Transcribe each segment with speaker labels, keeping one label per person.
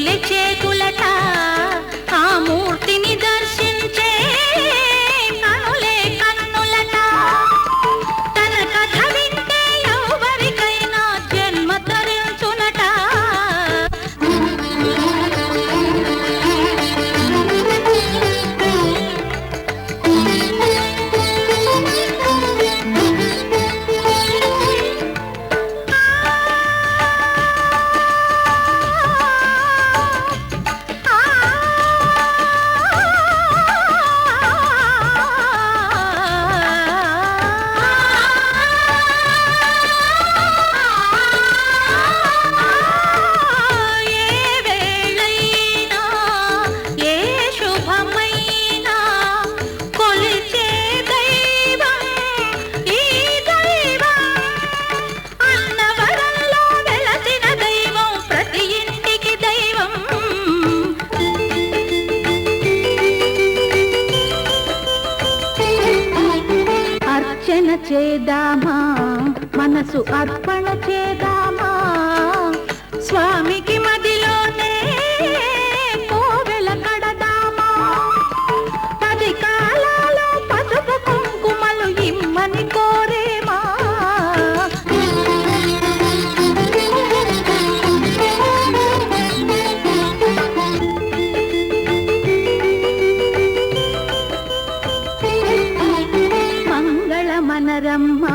Speaker 1: చేతులే చేతులట ఆ మూర్తిని దర్శించే కనులే కన్నులట తన కథ వింటే ఎవరికైనా జన్మ తరించునట చేదామా మనసు అర్పణ చేదామా స్వామికి మదిలోనే కోవెల కడదామా 10 కాలాలో పసుపు కుంకుమలు ఇమ్మని కోరేమా మనరమ్మా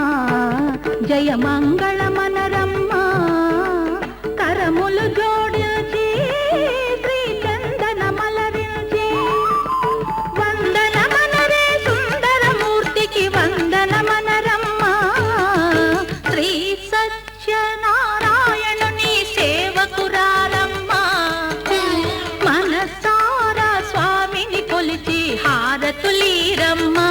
Speaker 1: జయ మంగళ మనరమ్మా కరములు జోడించి శ్రీ చందన మలరించి వందన మనరే సుందరమూర్తికి వందన మనరమ్మా శ్రీ సత్యనారాయణుని సేవకురారమ్మా మనసారా స్వామిని కొలిచి హారతులీరమ్మా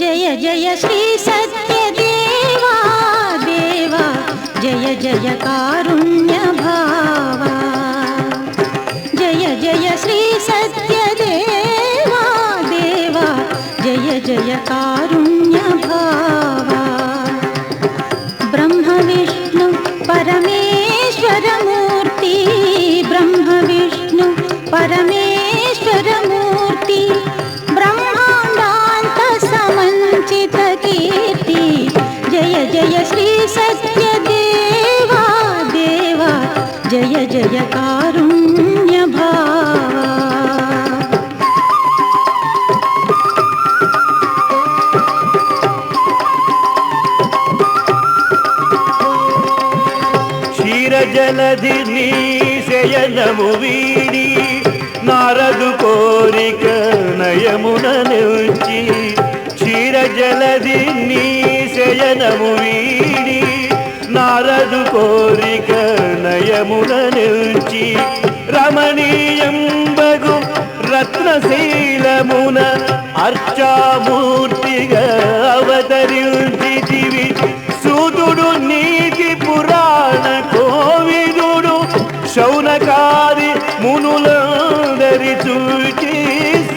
Speaker 1: जय जय श्री सत्य देवा देवा जय जय कारुण्य भावा जय जय श्री सत्य देवा देवा जय जय कारुण्य भावा ब्रह्म विष्णु परमेश्वर मूर्ति ब्रह्म विष्णु परमेश्वर मूर्ति समंचित कीर्ति जय जय श्री सत्य देवा देवा जय जय कारुण्य भावा
Speaker 2: क्षीर जलधि शयनमु वीडी नारदु कोरिक नयमुन निल्ची क्षीर जलधि शयनमु वीडी नारदु कोरिक नयमुन निल्ची रमणीयंबगु रत्नशीलमुन अर्चामूर्तिगा अवतरिंचितिवि सूदुडु नीति पुराण कोविदुडु शौनकादि मुनुలందరి చూచి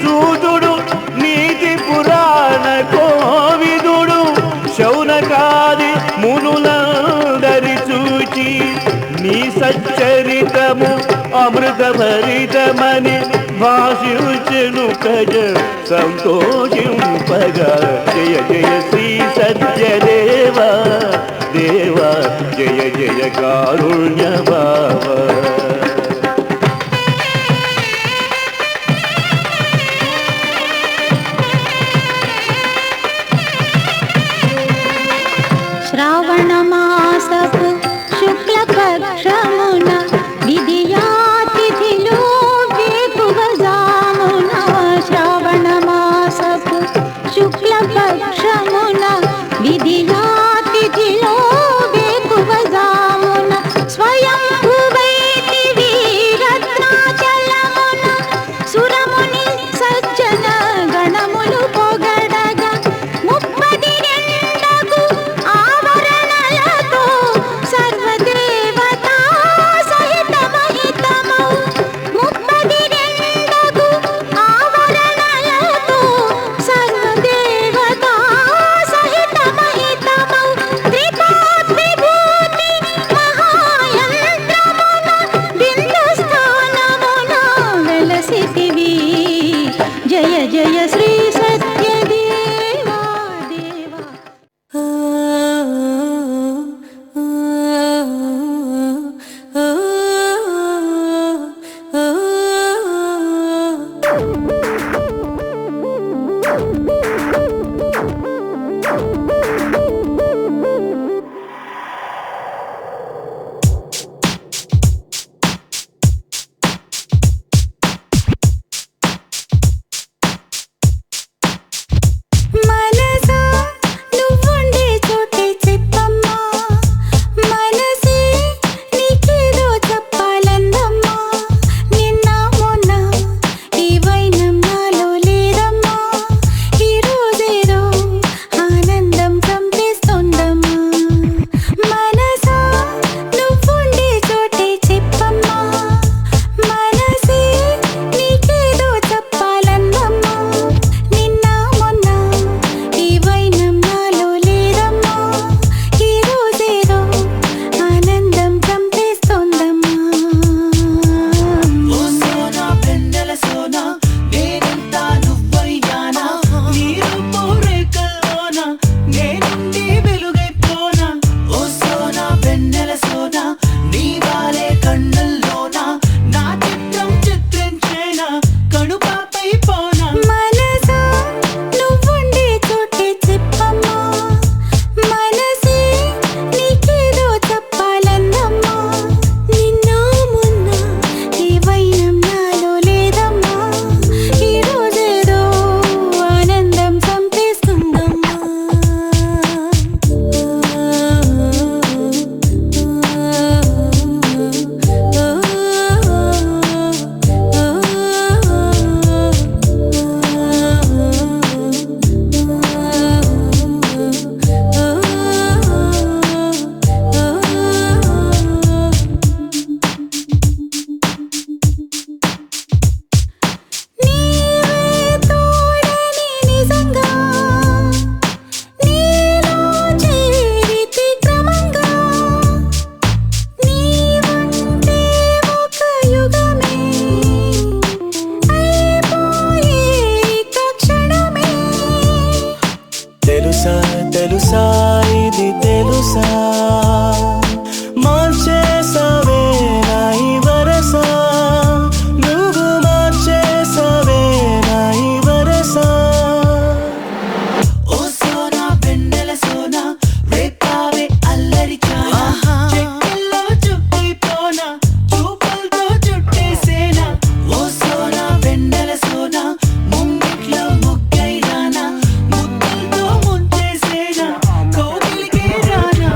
Speaker 2: సూదుడు నీతి పురాణ కోవిదుడు శౌనకాది మునులందరి చూచి నీ సచ్చరితము అమృతభరితమని భాషించెను ప్రజ సంతోషింపగా జయ జయ శ్రీ సత్యదేవా దేవా జయ జయ కారుణ్య భావ
Speaker 1: श्रावण मासపు శుక్ల పక్షమున విద్యాతిథిలో వేకువజామున శ్రావణ మాసపు శుక్ల పక్షమున విద్యాతిథిలో వేకువజామున స్వయం భువైతి వీరత్నాచలమున సురముని సజ్జన గణములు పొగడగా ముప్ప
Speaker 3: తెలుసా తెలుసా ఇది తెలుసా మార్చేసావే నా ఈ వరస నువ్వు మార్చేసావే నా ఈ వరస ఓ సోనా వెన్నెల సోనా రేపావే అల్లరి చానా చెక్కల్లో చుట్టిపోనా చూపులతో చుట్టేసేనా ఓ సోనా వెన్నెల సోనా ముంగిట్లో ముగ్గైరానా ముద్దులతో ముంచేసేనా కోగిలికి రానా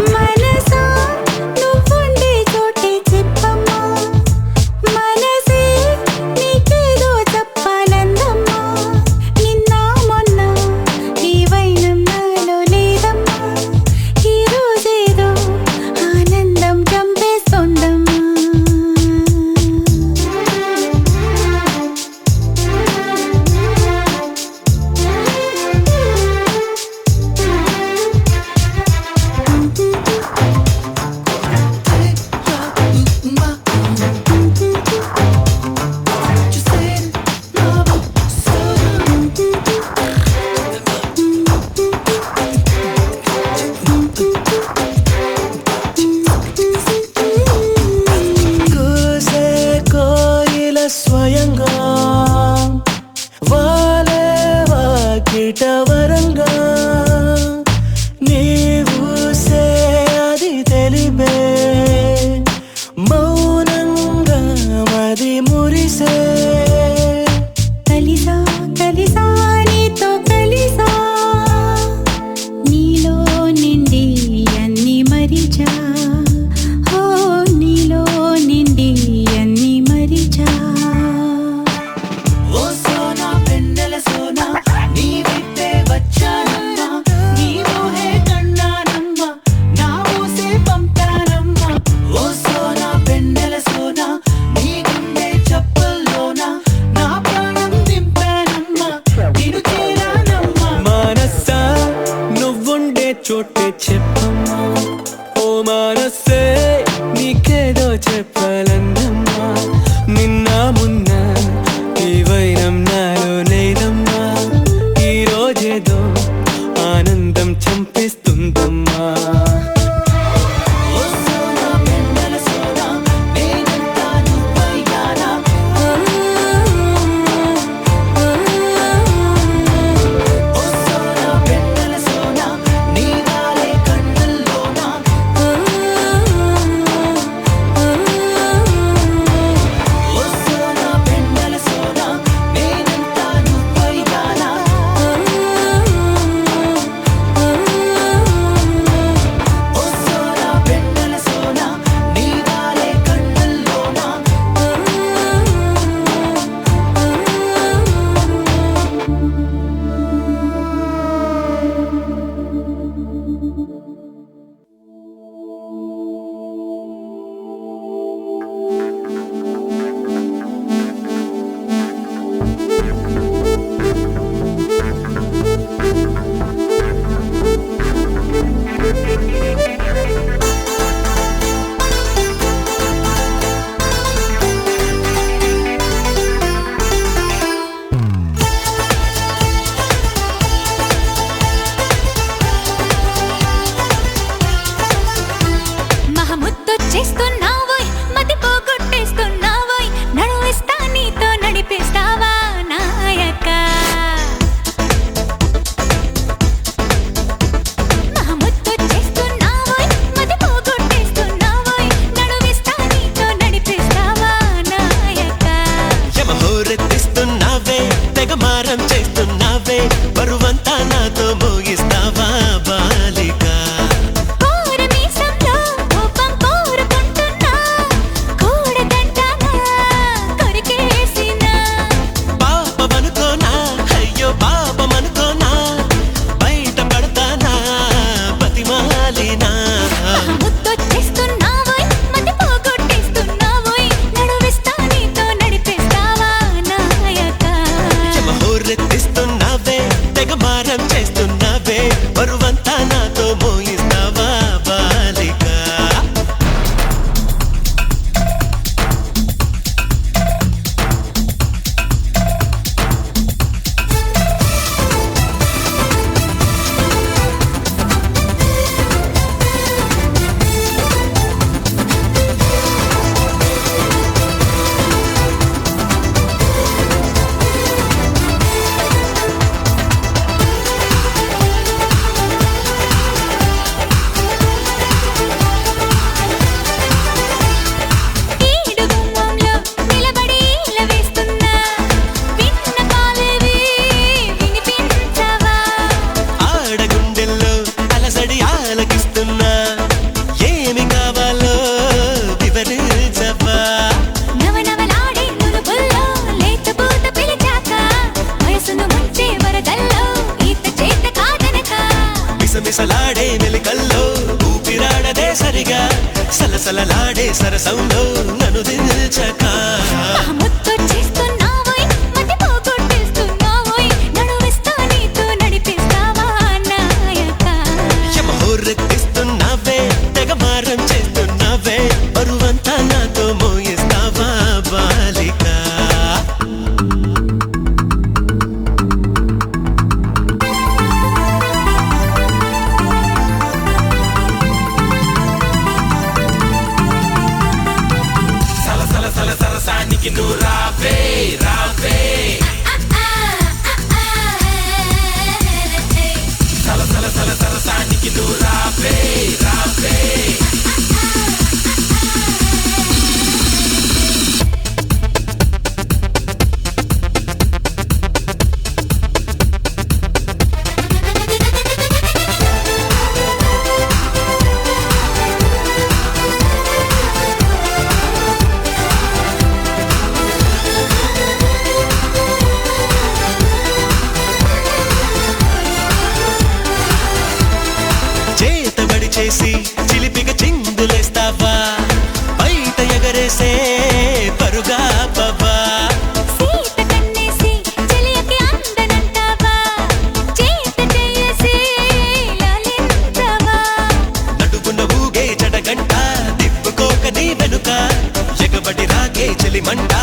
Speaker 3: మిసమిసలాడే మెలికల్లో ఊపిరాడదే సరిగా సలసలలాడే సరసంలో నన్ను దిల్చక
Speaker 1: ముత్తొచ్చేస్తున్నావోయ్ మతి పోగొట్టేస్తున్నావోయ్ నడువిస్తా నీతో నడిపిస్తావా నాయక
Speaker 3: యమహోరెక్కిస్తున్నావే తెగ మారం చేస్తున్నావే బరువంతా నాతో మోయిస్తావా బాలిక సరసానికి నువ్వు రావే రావే సరసానికి నువ్వు రావే రావే చేతబడి చేసి చిలిపిగా చిందులేస్తావా బయట ఎగరేసే పరుగా బాబా
Speaker 1: సీత కన్నేసి చెలియకి అందనంటావా చేత చేసి లాలించవా
Speaker 3: నడుగున ఊగే జడగంట తిప్పుకోక నీ వెనుక ఎగబడి రాగే చెలిమంట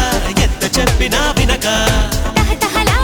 Speaker 3: ఎంత చెప్పినా వినక
Speaker 1: తహతహలా